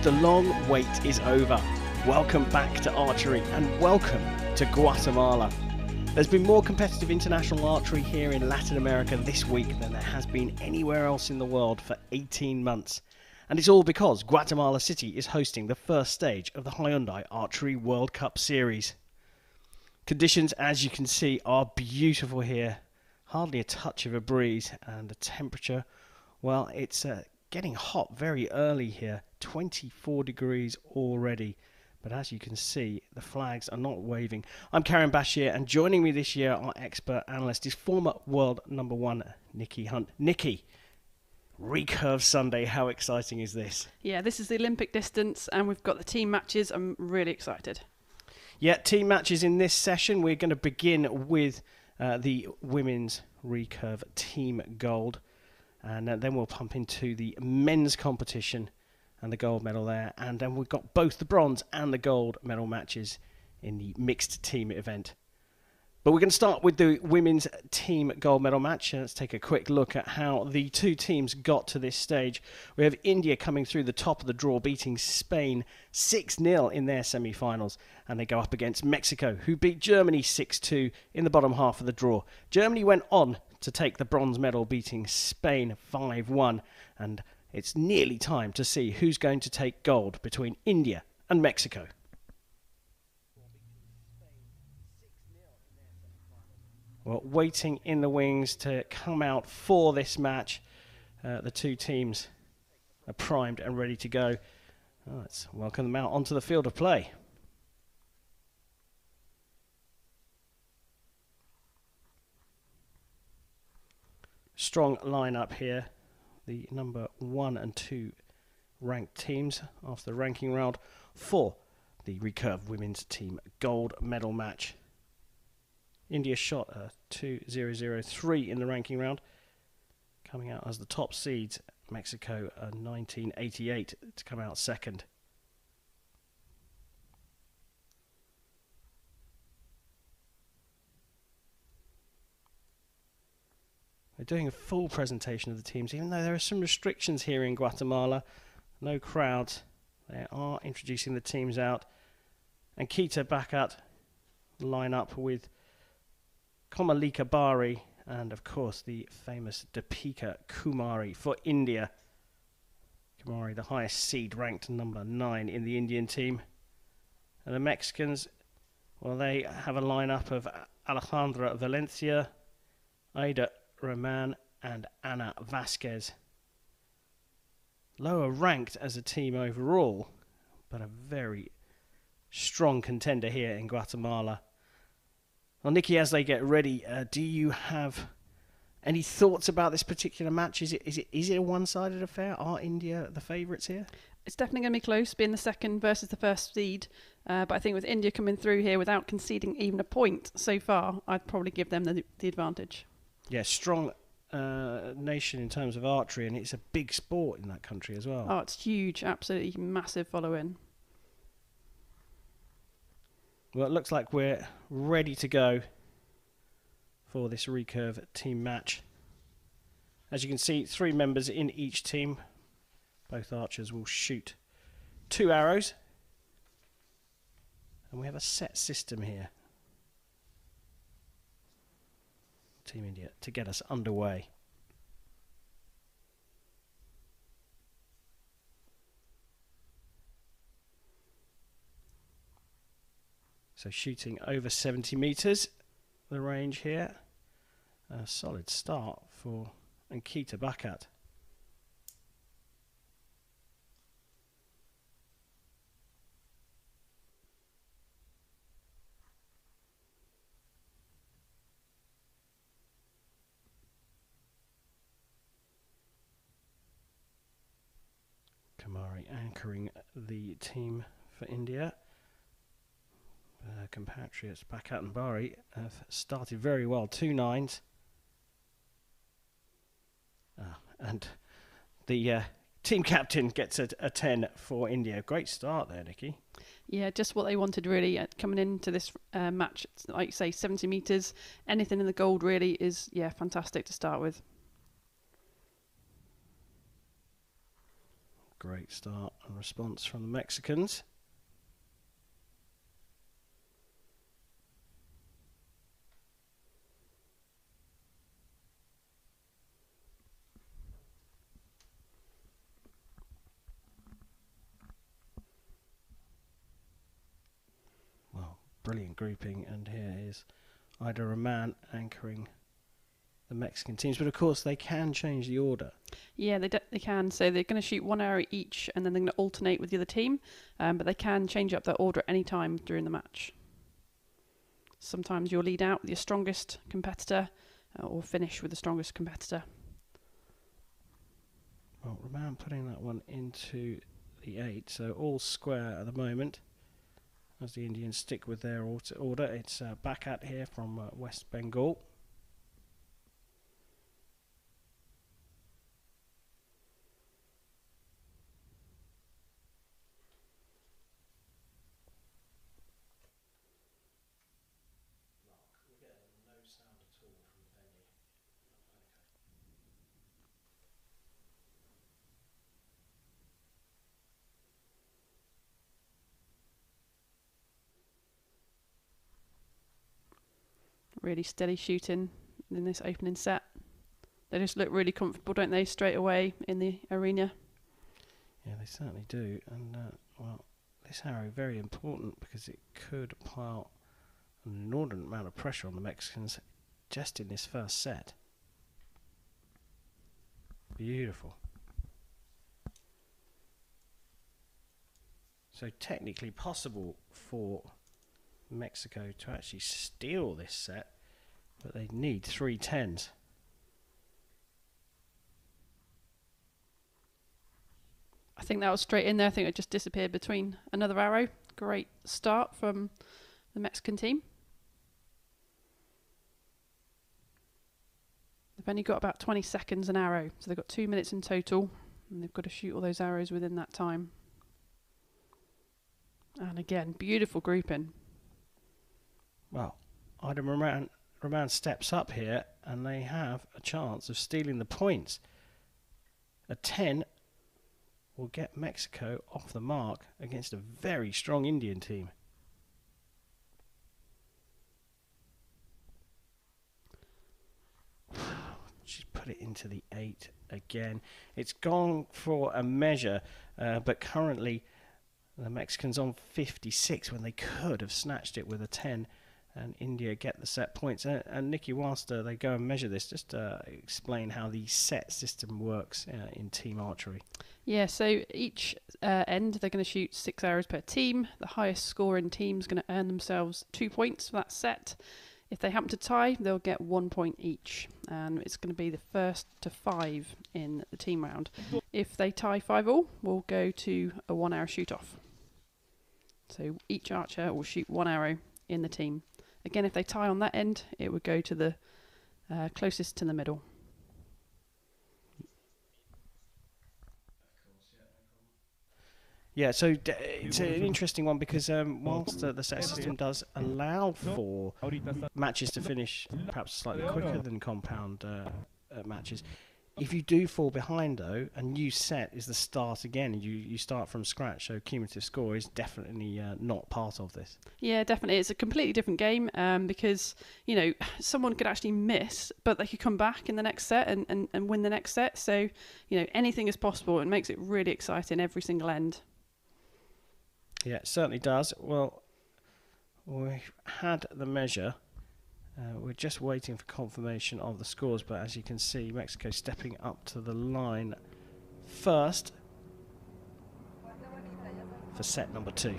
The long wait is over. Welcome back to archery and welcome to Guatemala. There's been more competitive international archery here in Latin America this week than there has been anywhere else in the world for 18 months. And it's all because Guatemala City is hosting the first stage of the Hyundai Archery World Cup Series. Conditions, as you can see, are beautiful here. Hardly a touch of a breeze, and the temperature, well, it's getting hot very early here. 24 degrees already. But as you can see, the flags are not waving. I'm Karen Bashir, and joining me this year, our expert analyst, is former world number one, Nikki Hunt. Nikki, Recurve Sunday, how exciting is this? Yeah, this is the Olympic distance, and we've got the team matches. I'm really excited. Yeah, team matches in this session. We're going to begin with the women's recurve team gold, and then we'll pump into the men's competition and the gold medal there, and then we've got both the bronze and the gold medal matches in the mixed team event. But we're going to start with the women's team gold medal match. Let's take a quick look at how the two teams got to this stage. We have India coming through the top of the draw, beating Spain 6-0 in their semi-finals. And they go up against Mexico, who beat Germany 6-2 in the bottom half of the draw. Germany went on to take the bronze medal, beating Spain 5-1. And it's nearly time to see who's going to take gold between India and Mexico. Well, waiting in the wings to come out for this match. The two teams are primed and ready to go. Let's welcome them out onto the field of play. Strong lineup here. The number 1 and 2 ranked teams after the ranking round for the recurve women's team gold medal match. India shot a 2-0-0-3 in the ranking round, coming out as the top seeds. Mexico a 1988 to come out second. We're doing a full presentation of the teams, even though there are some restrictions here in Guatemala. No crowds. They are introducing the teams out. And Kita Bakat line up with Komalika Bari and, of course, the famous Deepika Kumari for India. Kumari, the highest seed, ranked number 9 in the Indian team. And the Mexicans, well, they have a lineup of Alejandra Valencia, Aida Roman and Ana Vasquez. Lower ranked as a team overall, but a very strong contender here in Guatemala. Well, Nikki, as they get ready, do you have any thoughts about this particular match? Is it a one-sided affair? Are India the favourites here? It's definitely going to be close, being the second versus the first seed. But I think with India coming through here without conceding even a point so far, I'd probably give them the advantage. Yeah, strong nation in terms of archery, and it's a big sport in that country as well. Oh, it's huge, absolutely massive following. Well, it looks like we're ready to go for this recurve team match. As you can see, 3 members in each team. Both archers will shoot 2 arrows. And we have a set system here. Team India to get us underway. So shooting over 70 metres, the range here. A solid start for Ankita Bakat. Kumari anchoring the team for India. Compatriots Bakat and Bari have started very well, 2 9s. And the team captain gets a 10 for India. Great start there, Nikki. Yeah, just what they wanted really coming into this match. It's, like you say, 70 metres. Anything in the gold really is, yeah, fantastic to start with. Great start and response from the Mexicans. Well, brilliant grouping, and here is Ida Rahman anchoring the Mexican teams, but of course they can change the order. Yeah, they can. So they're going to shoot one arrow each, and then they're going to alternate with the other team. But they can change up their order at any time during the match. Sometimes you'll lead out with your strongest competitor, or finish with the strongest competitor. Well, Rahman putting that one into the 8, so all square at the moment. As the Indians stick with their order, it's back at here from West Bengal. Really steady shooting in this opening set. They just look really comfortable, don't they, straight away in the arena? Yeah, they certainly do. And, well, this arrow very important because it could pile an inordinate amount of pressure on the Mexicans just in this first set. Beautiful. So technically possible for Mexico to actually steal this set, but they need 3 10s. I think that was straight in there. I think it just disappeared between another arrow. Great start from the Mexican team. They've only got about 20 seconds an arrow, so they've got 2 minutes in total, and they've got to shoot all those arrows within that time. And again, beautiful grouping. Well, Ida Rahman steps up here, and they have a chance of stealing the points. A 10 will get Mexico off the mark against a very strong Indian team. She's put it into the 8 again. It's gone for a measure, but currently the Mexicans on 56 when they could have snatched it with a 10. And India get the set points. And Nikki, whilst they go and measure this, just explain how the set system works in team archery. Yeah, so each end they're going to shoot 6 arrows per team. The highest scoring team is going to earn themselves 2 points for that set. If they happen to tie, they'll get 1 point each. And it's going to be the first to 5 in the team round. If they tie 5-all, we'll go to a 1 arrow shoot off. So each archer will shoot 1 arrow in the team. Again, if they tie on that end, it would go to the closest to the middle. Yeah, so it's an interesting one because whilst the set system does allow for matches to finish perhaps slightly quicker than compound matches, if you do fall behind, though, a new set is the start again. You start from scratch, so cumulative score is definitely not part of this. Yeah, definitely. It's a completely different game because, you know, someone could actually miss, but they could come back in the next set and win the next set. So, you know, anything is possible. It makes it really exciting every single end. Yeah, it certainly does. Well, we've had the measure. We're just waiting for confirmation of the scores, but as you can see, Mexico stepping up to the line first for set number 2.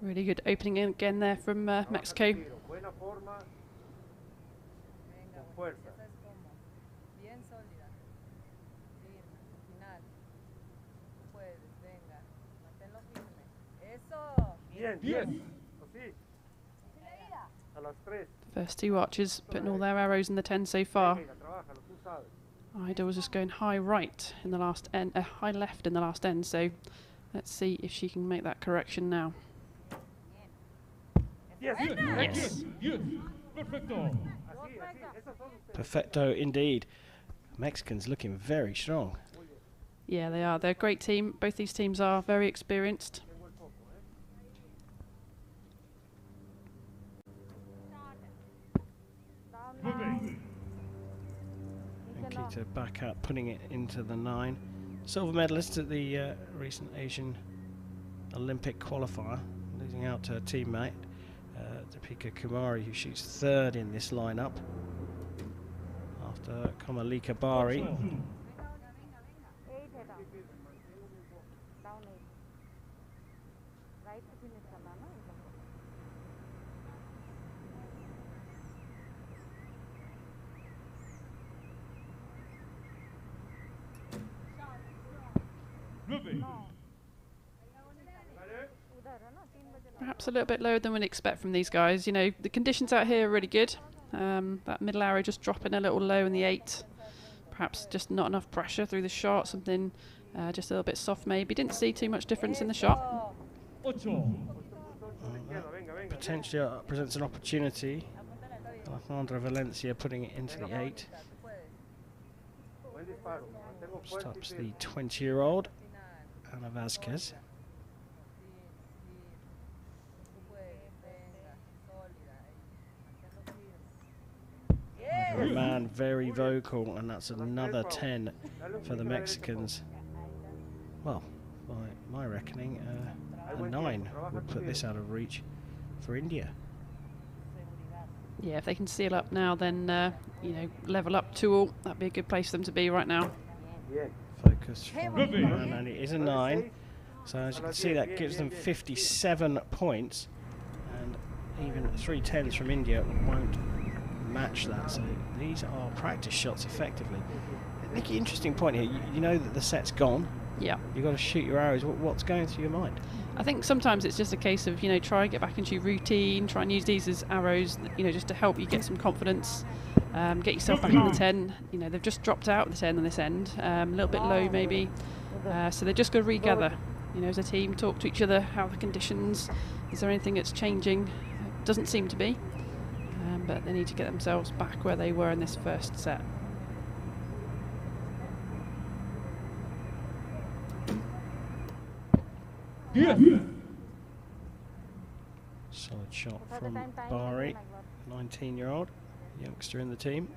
Really good opening again there from Mexico. First 2 archers putting all their arrows in the 10 so far. Ida was just going high right in the last end, high left in the last end, so Let's see if she can make that correction now. Yes. Perfecto indeed. Mexicans looking very strong. Yeah, they are. They're a great team. Both these teams are very experienced. And Kita back up, putting it into the 9. Silver medalist at the recent Asian Olympic qualifier, losing out to her teammate, Deepika Kumari, who shoots 3rd in this lineup after Komalika Bari. Perhaps a little bit lower than we'd expect from these guys. You know, the conditions out here are really good. That middle arrow just dropping a little low in the 8. Perhaps just not enough pressure through the shot, something just a little bit soft maybe. Didn't see too much difference in the shot. Potentially presents an opportunity. Alejandra Valencia putting it into the 8. Stops the 20-year-old Ana Vázquez. Man, very vocal, and that's another 10 for the Mexicans. Well, by my reckoning, a 9 would put this out of reach for India. Yeah, if they can seal up now, then you know, level up 2-all. That'd be a good place for them to be right now. Focus from man, and it is a 9. So as you can see, that gives them 57 points, and even 3 10s from India won't match that. So these are practice shots effectively. Nikki, interesting point here. You know that the set's gone. Yeah. You've got to shoot your arrows. What's going through your mind? I think sometimes it's just a case of, you know, try and get back into your routine, try and use these as arrows, you know, just to help you get some confidence, get yourself back in the 10. You know, they've just dropped out of the 10 on this end, a little bit low maybe. So they're just going to regather, you know, as a team, talk to each other, how are the conditions, is there anything that's changing? It doesn't seem to be, but they need to get themselves back where they were in this first set. Solid shot from Bari, 19-year-old youngster in the team.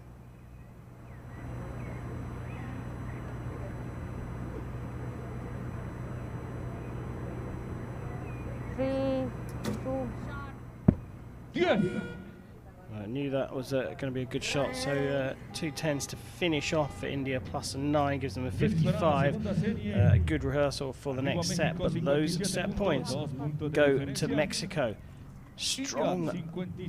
I knew that was going to be a good shot, so 2 10s to finish off for India, plus a 9 gives them a 55. A good rehearsal for the next set, but those set points go to Mexico. Strong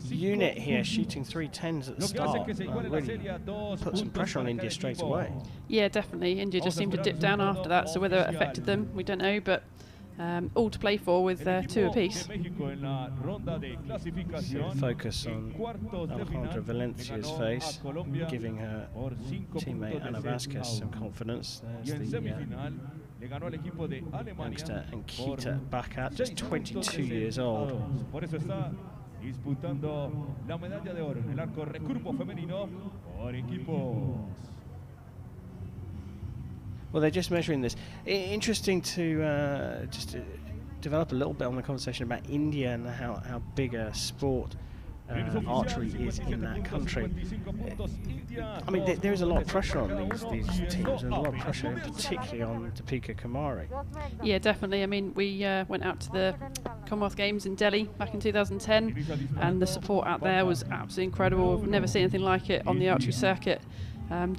unit here, shooting 3 10s at the start. Really put some pressure on India straight away. Yeah, definitely. India just seemed to dip down after that, so whether it affected them, we don't know, but all to play for with 2 apiece. Focus on Alejandra Valencia's face, giving her teammate Ana Vázquez some confidence. There's the youngster and Kita back at just 22 years old. Well, they're just measuring this. Interesting to just develop a little bit on the conversation about India and how big a sport archery is in that country. I mean, there is a lot of pressure on these teams, and a lot of pressure, particularly on Deepika Kumari. Yeah, definitely. I mean, we went out to the Commonwealth Games in Delhi back in 2010, and the support out there was absolutely incredible. We've never seen anything like it on the archery circuit.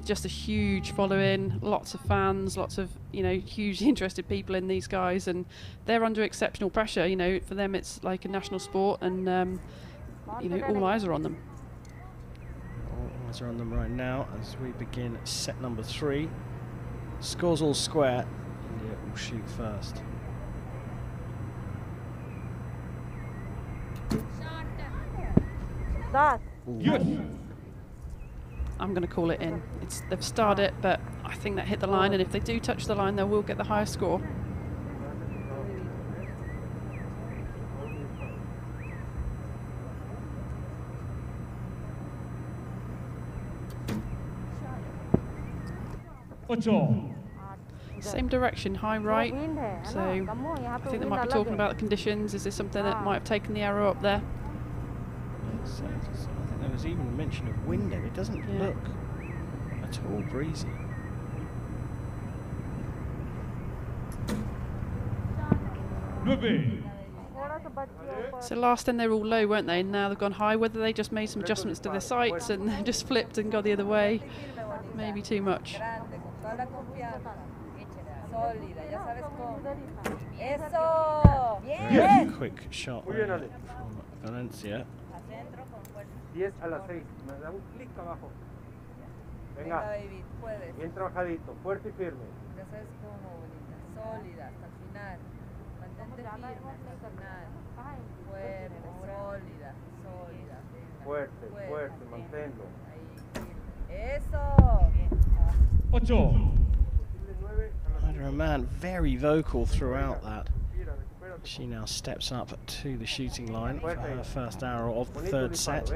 Just a huge following, lots of fans, lots of, you know, hugely interested people in these guys, and they're under exceptional pressure. You know, for them it's like a national sport, and you know, all eyes are on them. All eyes are on them right now as we begin set number 3. Scores all square. India will shoot first. I'm going to call it in. They've starred it, but I think that hit the line, and if they do touch the line, they will get the highest score. Same direction, high right. So I think they might be talking about the conditions. Is this something that might have taken the arrow up there? So, I think there was even a mention of wind, and it doesn't look at all breezy. So last end they were all low, weren't they? And now they've gone high. Whether they just made some adjustments to their sights and just flipped and got the other way, maybe too much. Very quick shot from Valencia. 10 a las 6. Me da un clic abajo. Venga. Bien trabajadito, fuerte y firme. Ya sabes cómo, bonita. Sólida hasta el final. Mantente firme hasta el final. Fuerte, sólida, sólida. Fuerte, fuerte, manténlo. Ahí, eso. 8. Ida Rahman very vocal throughout that. She now steps up to the shooting line for her first arrow of the third set.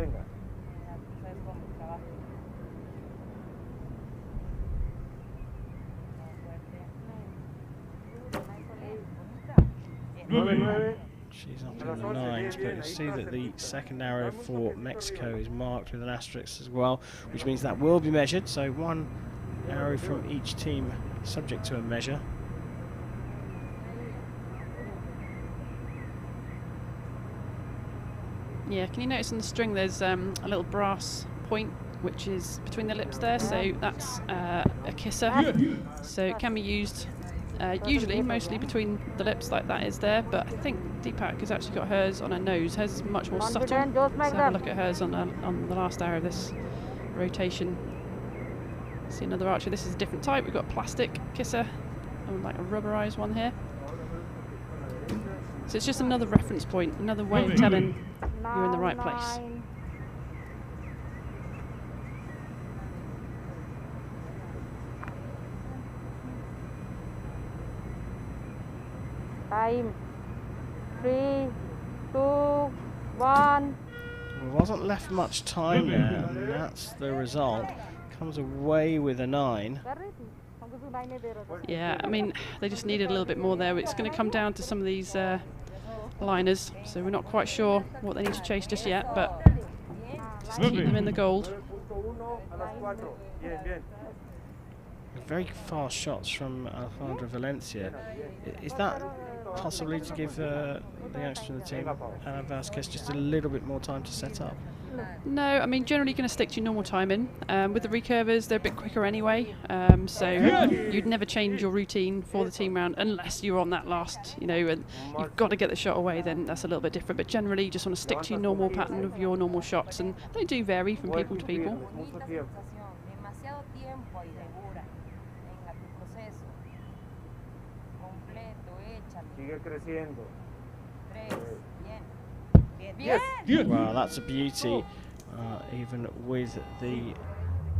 She's up in the 9s, but you see that the second arrow for Mexico is marked with an asterisk as well, which means that will be measured. So one arrow from each team subject to a measure. Yeah, can you notice on the string there's a little brass point which is between the lips there, so that's a kisser. So it can be used usually mostly between the lips like that is there, but I think Deepak has actually got hers on her nose. Hers is much more subtle. So have a look at hers on the last arrow of this rotation. See another archer. This is a different type. We've got a plastic kisser and like a rubberized one here. So it's just another reference point, another way of telling you're in the right place. Time. 3, 2, 1. There wasn't left much time there, and that's the result. Comes away with a 9. Yeah, I mean, they just needed a little bit more there. It's going to come down to some of these liners, so we're not quite sure what they need to chase just yet, but just keep them in the gold. Very fast shots from Alejandra Valencia. Is that possibly to give the youngster in the team, Ana Vasquez, just a little bit more time to set up? No, I mean, generally going to stick to your normal timing. With the recurvers, they're a bit quicker anyway, so you'd never change your routine for the team round unless you're on that last, and you've got to get the shot away, then that's a little bit different. But generally, you just want to stick to your normal pattern of your normal shots, and they do vary from people to people. Well, that's a beauty, even with the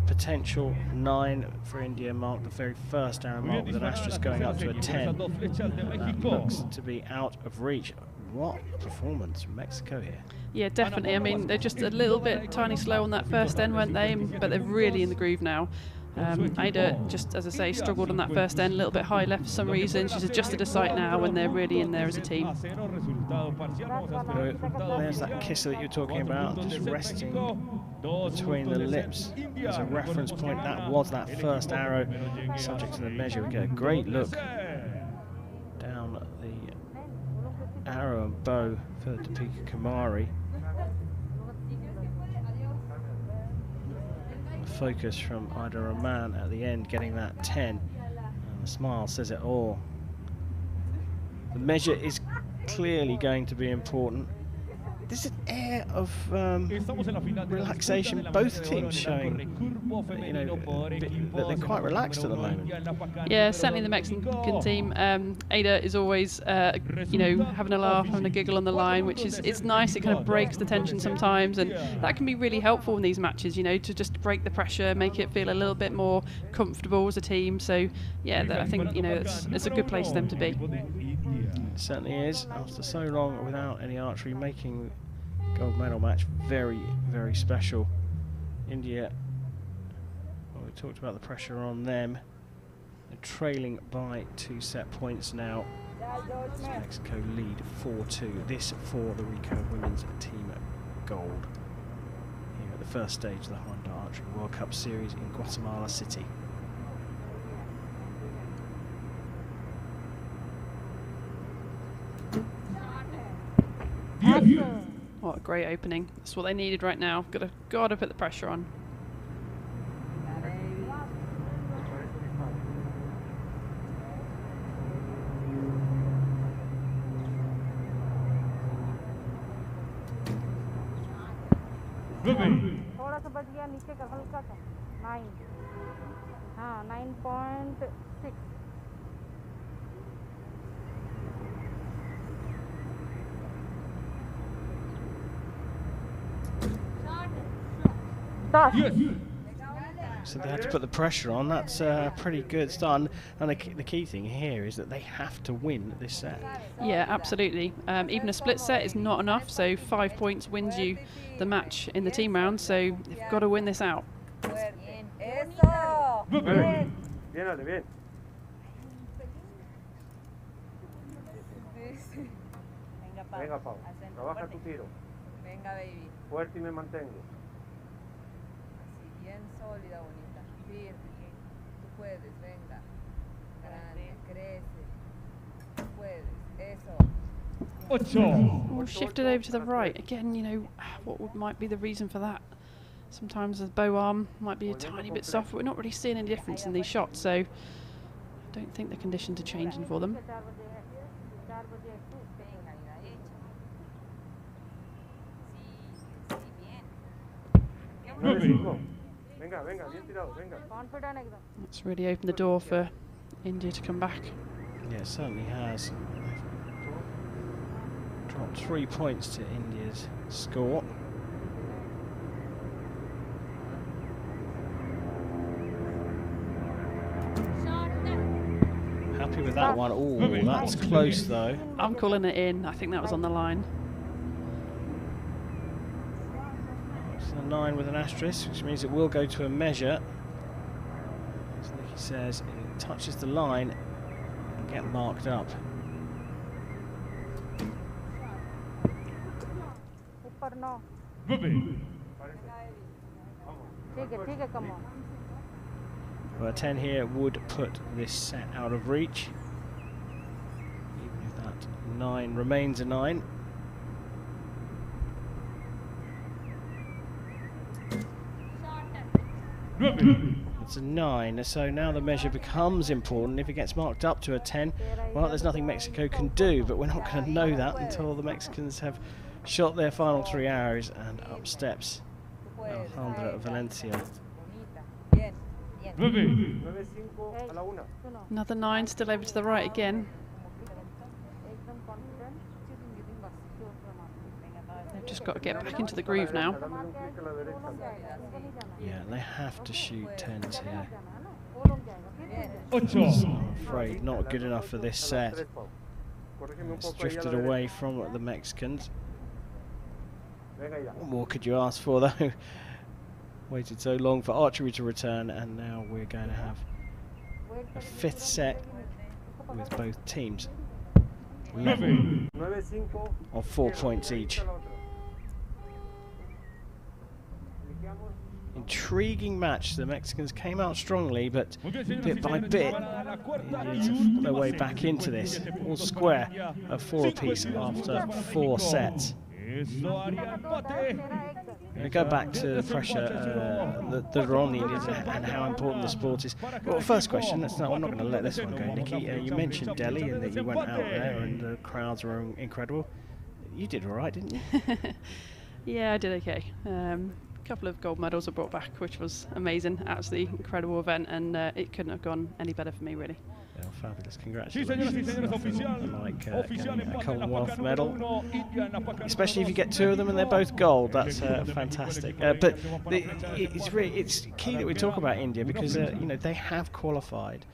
potential 9 for India mark, the very first arrow mark with an asterisk going up to a 10. That looks to be out of reach. What a performance from Mexico here. Yeah, definitely. I mean, they're just a little bit tiny slow on that first end, weren't they? But they're really in the groove now. Ida, just as I say, struggled on that first end, a little bit high left for some reason. She's adjusted her sight now and they're really in there as a team. There's that kisser that you're talking about, just resting between the lips as a reference point. That was that first arrow, subject to the measure. We get a great look down the arrow and bow for Deepika Kumari. Focus from Ida Rahman at the end, getting that 10. And the smile says it all. The measure is clearly going to be important. There's an air of relaxation. Both teams showing, that they're quite relaxed at the moment. Yeah, certainly the Mexican team. Ada is always, having a laugh, having a giggle on the line, which is it's nice. It kind of breaks the tension sometimes, and that can be really helpful in these matches. To just break the pressure, make it feel a little bit more comfortable as a team. So yeah, I think it's a good place for them to be. It certainly is. After so long without any archery, making gold medal match very, very special. India, well, we talked about the pressure on them. They're trailing by 2 set points now. Mexico lead 4-2. This for the recurve women's team gold here at the first stage of the World Archery World Cup Series in Guatemala City. What a great opening. That's what they needed right now. Gotta put the pressure on. थोड़ा सा बच गया नीचे का हल्का सा 9 हाँ 9.6 So they had to put the pressure on. That's a pretty good start. And the key thing here is that they have to win this set. Yeah, absolutely. Even a split set is not enough, so 5 points wins you the match in the team round, so you've got to win this out. Venga, Pau, trabaja tu tiro. Venga, baby. Fuerte y me mantengo. Así, bien sólida, bonita. Firme. Tú puedes, venga. Grande, crece. Tú puedes, eso. Oh, shifted over to the right. Again, you know, might be the reason for that? Sometimes the bow arm might be a tiny bit soft, but we're not really seeing any difference in these shots, so I don't think the conditions are changing for them. That's really opened the door for India to come back. Yeah, it certainly has. Dropped 3 points to India's score. Happy with that one. Oh, that's close though. I'm calling it in. I think that was on the line. It's a 9 with an asterisk, which means it will go to a measure. As Nikki says, it touches the line and get marked up. Well, a 10 here would put this set out of reach. Even if that 9 remains a 9. It's a 9, so now the measure becomes important. If it gets marked up to a 10, well, there's nothing Mexico can do, but we're not going to know that until the Mexicans have shot their final 3 arrows and up steps Alejandra Valencia. Another 9 still over to the right again. They've just got to get back into the groove now. Yeah, they have to shoot 10s here. I'm afraid not good enough for this set. It's drifted away from the Mexicans. What more could you ask for though? Waited so long for archery to return, and now we're going to have a 5th set with both teams level of 4 points each. Intriguing match. The Mexicans came out strongly, but bit by bit India fought their way back into this. All square of 4 apiece after 4 sets. I'm going to go back to the pressure that are on the Indians and how important the sport is. Well, first question, I'm not going to let this one go, Nikki. You mentioned Delhi and that you went out there and the crowds were incredible. You did all right, didn't you? Yeah, I did okay. A couple of gold medals were brought back, which was amazing. Absolutely incredible event, and it couldn't have gone any better for me, really. Well, fabulous, congratulations. Like getting a Commonwealth medal, especially if you get 2 of them and they're both gold. That's fantastic. But it's key that we talk about India because you know, they have qualified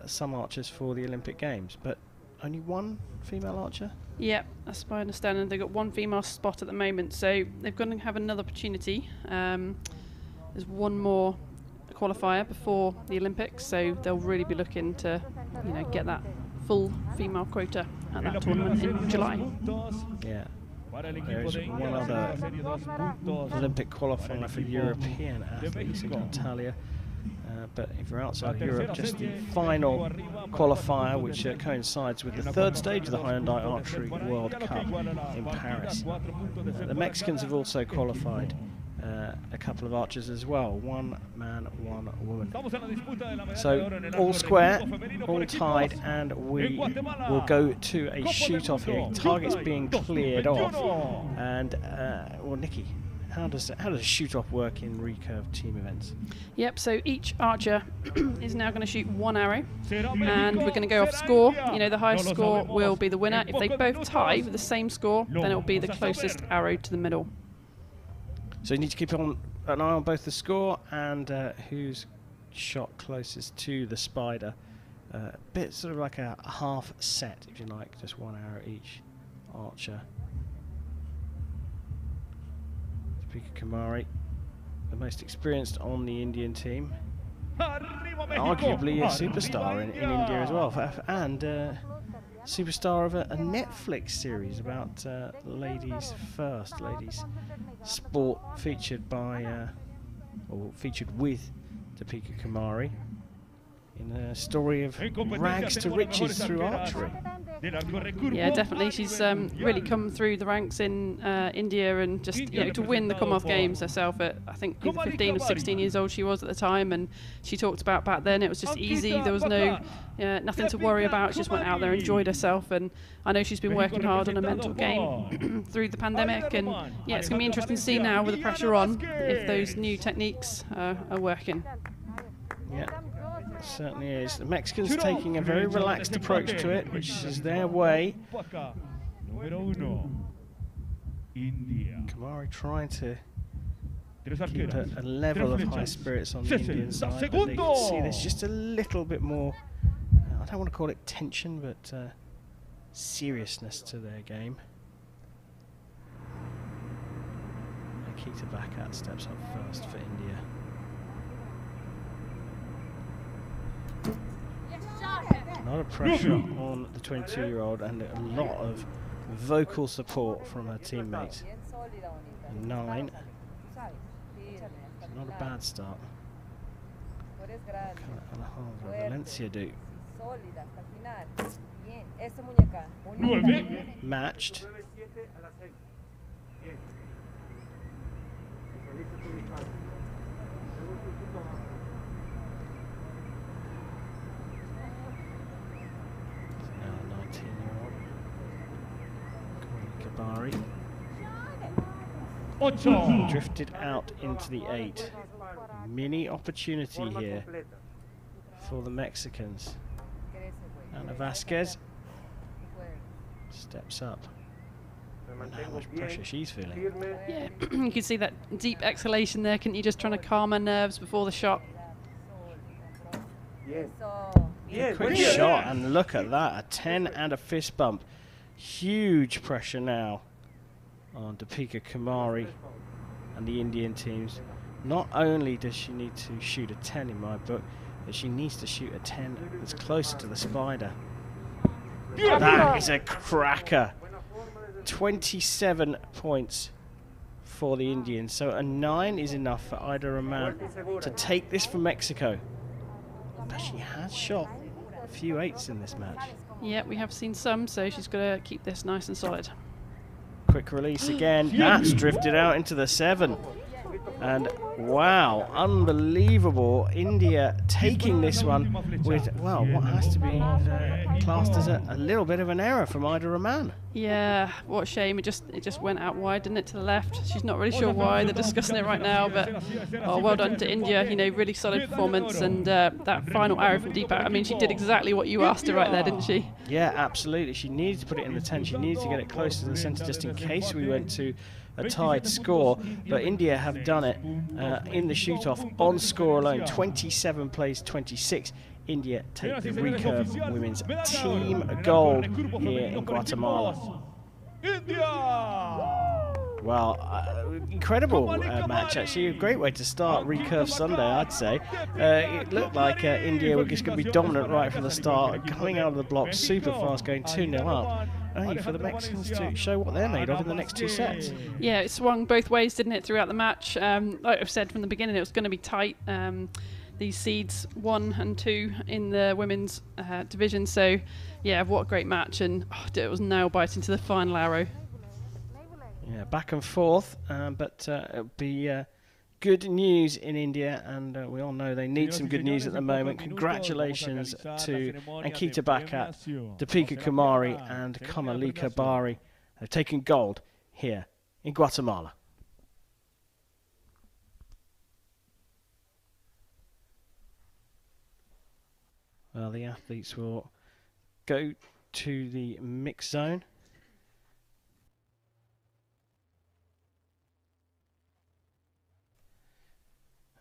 some archers for the Olympic Games, but only 1 female archer. Yeah, that's my understanding. They've got 1 female spot at the moment, so they've got to have another opportunity. There's 1 more qualifier before the Olympics, so they'll really be looking to, you know, get that full female quota at that tournament in July. Yeah. There is one other Olympic qualifier for European athletes in Natalia. But if you're outside Europe, just the final qualifier, which coincides with the third stage of the Hyundai Archery World Cup in Paris. The Mexicans have also qualified a couple of archers as well. One man, one woman. So all square, all tied, and we will go to a shoot-off here. Targets being cleared off. And, well, Nikki, how does a shoot-off work in recurve team events? Yep, so each archer is now going to shoot one arrow, and we're going to go off score. You know, the highest score will be the winner. If they both tie with the same score, then it will be the closest arrow to the middle. So you need to keep an eye on both the score and who's shot closest to the spider. Bit sort of like a half set, if you like, just one arrow each archer. Deepika Kumari, the most experienced on the Indian team. Arguably a superstar in India as well, and superstar of a Netflix series about ladies first, ladies sport, featured by or featured with Deepika Kumari in a story of rags to riches through archery. Yeah, definitely. She's really come through the ranks in India, and just, you know, to win the Commonwealth Games herself at, I think, either 15 or 16 years old she was at the time, and she talked about back then it was just easy. There was nothing to worry about. She just went out there, enjoyed herself, and I know she's been working hard on a mental game through the pandemic, and yeah, it's going to be interesting to see now with the pressure on if those new techniques are working. Yeah. Certainly is. The Mexicans taking a very relaxed approach to it, which is their way. Kumari trying to keep a level of high spirits on the Indian side, but they can see there's just a little bit more, I don't want to call it tension, but seriousness to their game. Nikita Bakat steps up first for India. A lot of pressure on the 22-year-old and a lot of vocal support from her teammates. 9. It's not a bad start. What can Valencia do? Matched. Drifted out into the 8. Mini opportunity here for the Mexicans. Ana Vasquez steps up. And how much pressure she's feeling. Yeah, you can see that deep exhalation there. Couldn't you, just trying to calm her nerves before the shot? Quick shot, and look at that, a 10 and a fist bump. Huge pressure now on Deepika Kumari and the Indian teams. Not only does she need to shoot a 10 in my book, but she needs to shoot a 10 that's closer to the spider. That is a cracker. 27 points for the Indians. So a 9 is enough for Ida Rahman to take this from Mexico. But she has shot a few 8s in this match. Yeah, we have seen some, so she's got to keep this nice and solid. Quick release again. That's drifted out into the 7. And wow, unbelievable. India taking this one with, well, what has to be classed as a little bit of an error from Ida Rahman. Yeah, what a shame. It just went out wide, didn't it, to the left. She's not really sure why. They're discussing it right now, but well done to India. You know, really solid performance, and that final arrow from Deepak, I mean, she did exactly what you asked her right there, didn't she? Yeah, absolutely. She needed to put it in the 10. She needed to get it close to the centre just in case we went to a tied score, but India have done it in the shoot-off on score alone. 27 plays 26. India take the recurve women's team gold here in Guatemala. Well, incredible match, actually. A great way to start Recurve Sunday, I'd say. It looked like India were just going to be dominant right from the start, coming out of the block super fast, going 2-0 up. Only for the Mexicans to show what they're made of in the next 2 sets. Yeah, it swung both ways, didn't it, throughout the match? Like I've said from the beginning, it was going to be tight. These seeds 1 and 2 in the women's division. So, yeah, what a great match. And it was nail biting to the final arrow. Yeah, back and forth, but it'll be good news in India, and we all know they need some good news at the moment. Congratulations to Ankita Bakat, Deepika Kumari, and Kamalika Bari. They've taken gold here in Guatemala. Well, the athletes will go to the mixed zone.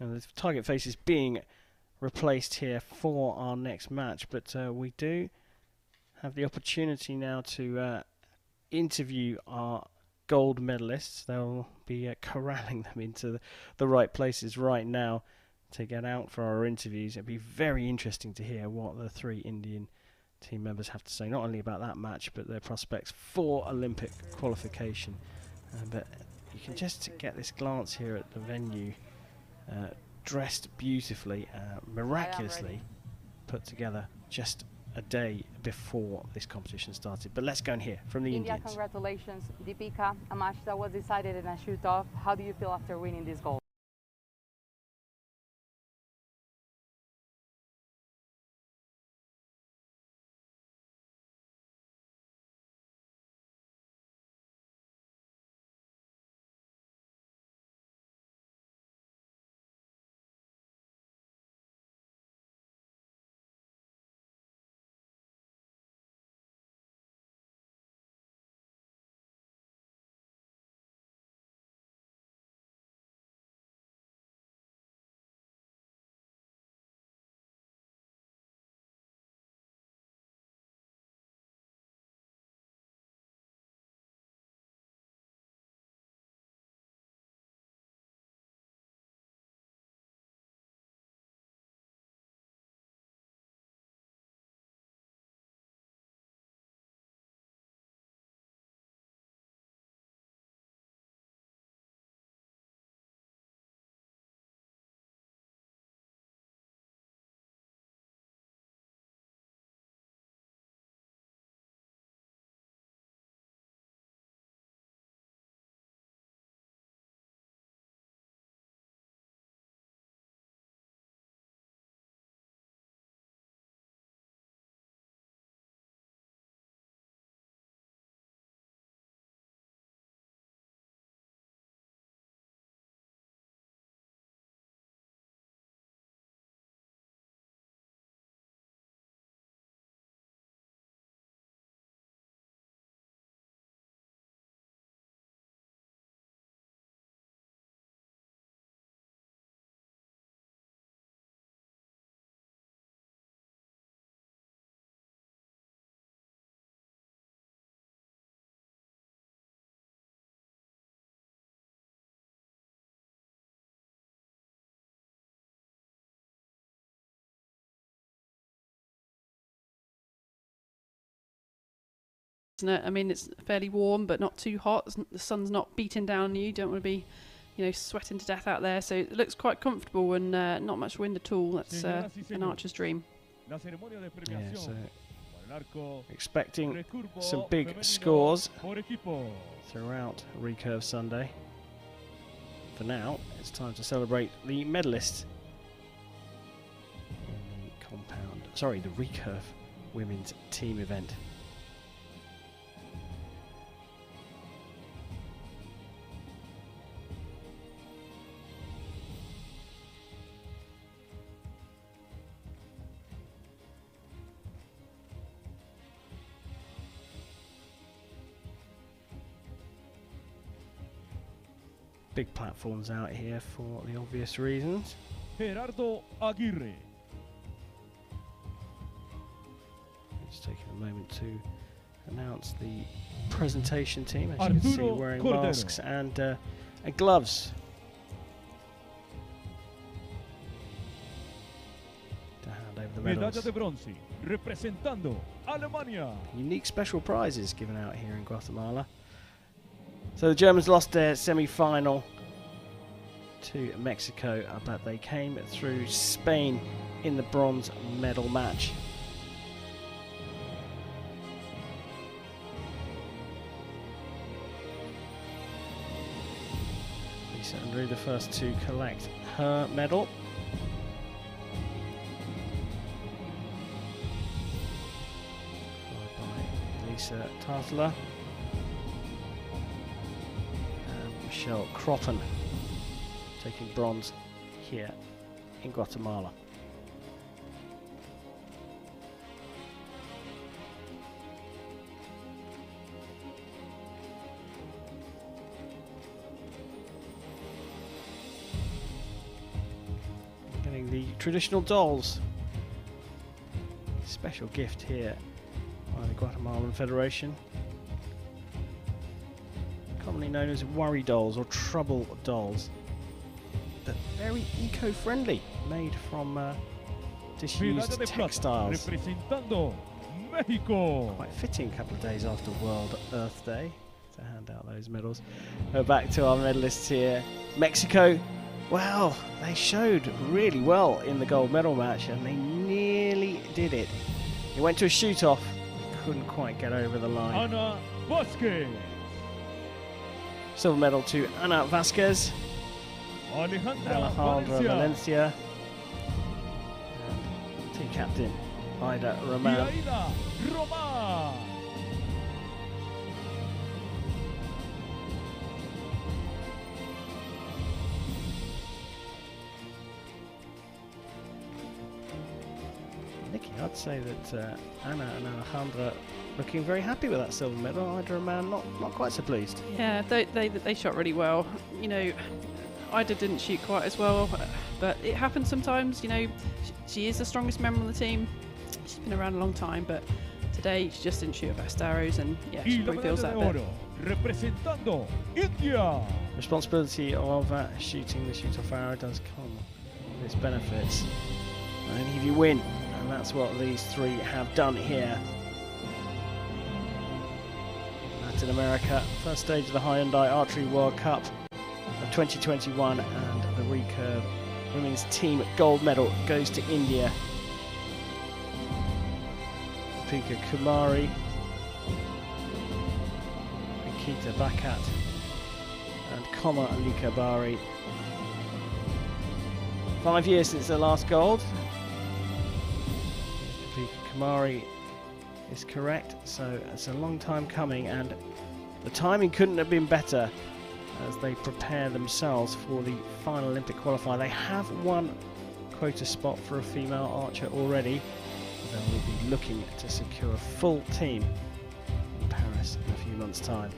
And the target face is being replaced here for our next match, but we do have the opportunity now to interview our gold medalists. They'll be corralling them into the right places right now to get out for our interviews. It'll be very interesting to hear what the 3 Indian team members have to say, not only about that match, but their prospects for Olympic qualification. But you can just get this glance here at the venue. Dressed beautifully, miraculously put together just a day before this competition started. But let's go and hear from the Indians. Congratulations, Deepika, a match that was decided in a shoot-off. How do you feel after winning this gold? I mean, it's fairly warm, but not too hot. The sun's not beating down on you. You don't want to be, sweating to death out there. So it looks quite comfortable and not much wind at all. That's an archer's dream. Yeah, so expecting some big scores throughout Recurve Sunday. For now, it's time to celebrate the medalists in the Recurve women's team event. Big platforms out here for the obvious reasons. Gerardo Aguirre. Just taking a moment to announce the presentation team, as you can see, wearing Cordero. masks and gloves to hand over the Medalla medals. de bronce, representando Alemania. Unique special prizes given out here in Guatemala. So the Germans lost their semi-final to Mexico, but they came through Spain in the bronze medal match. Lisa Andrew, the first to collect her medal. Followed by Lisa Tartler and Michelle Crotten, taking bronze here in Guatemala. Getting the traditional dolls. Special gift here by the Guatemalan Federation. Commonly known as worry dolls or trouble dolls. But very eco-friendly, made from disused Medalla de plata, textiles. representando México. Quite fitting a couple of days after World Earth Day to hand out those medals. Back to our medalists here. Mexico, well, they showed really well in the gold medal match and they nearly did it. It went to a shoot-off, couldn't quite get over the line. Ana Vázquez. Silver medal to Ana Vasquez, Alejandra Alejandra Valencia. Valencia, and team captain Ida Y Roman. Aida Román. Nikki, I'd say that Anna and Alejandra looking very happy with that silver medal. Ida Roman not quite so pleased. Yeah, they shot really well. You know, Ida didn't shoot quite as well, but it happens sometimes. You know, she is the strongest member on the team. She's been around a long time, but today she just didn't shoot her best arrows, and yeah, Y she la probably feels medalla that de a bit. oro, representando India. Responsibility of shooting the shoot-off arrow does come with its benefits. Only if you win, and that's what these three have done here. Latin America, first stage of the Hyundai Archery World Cup of 2021, and the recurve women's team gold medal goes to India. Deepika Kumari, Nikita Bakat, and Koma Likabari. 5 years since their last gold. Deepika Kumari is correct, so it's a long time coming, and the timing couldn't have been better as they prepare themselves for the final Olympic qualifier. They have one quota spot for a female archer already. They will be looking to secure a full team in Paris in a few months' time.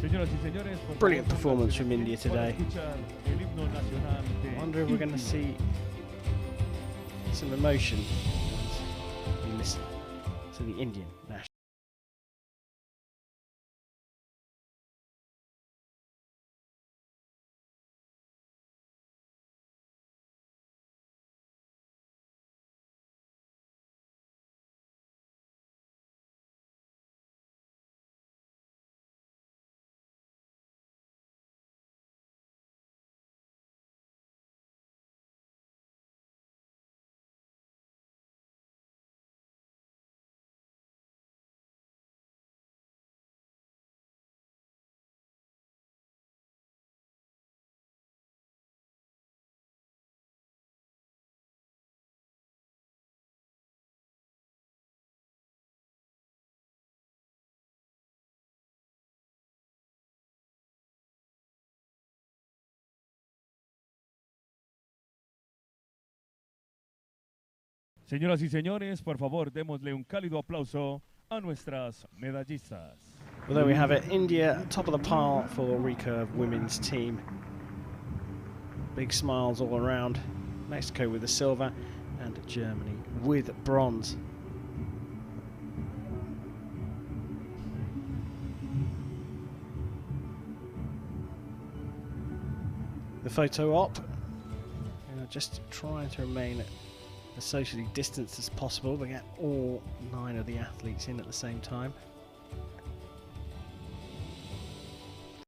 Señoras y señores, por Brilliant favor, performance pónganse from de India pie para today. escuchar el himno nacional de I wonder if we're going to India. see some emotion as we listen to the Indian national. Señoras y señores, por favor, démosle un cálido aplauso a nuestras medallistas. Well, there we have it. India, top of the pile for recurve women's team. Big smiles all around. Mexico with the silver and Germany with bronze. the photo op. Just trying to remain as socially distanced as possible, but get all 9 of the athletes in at the same time.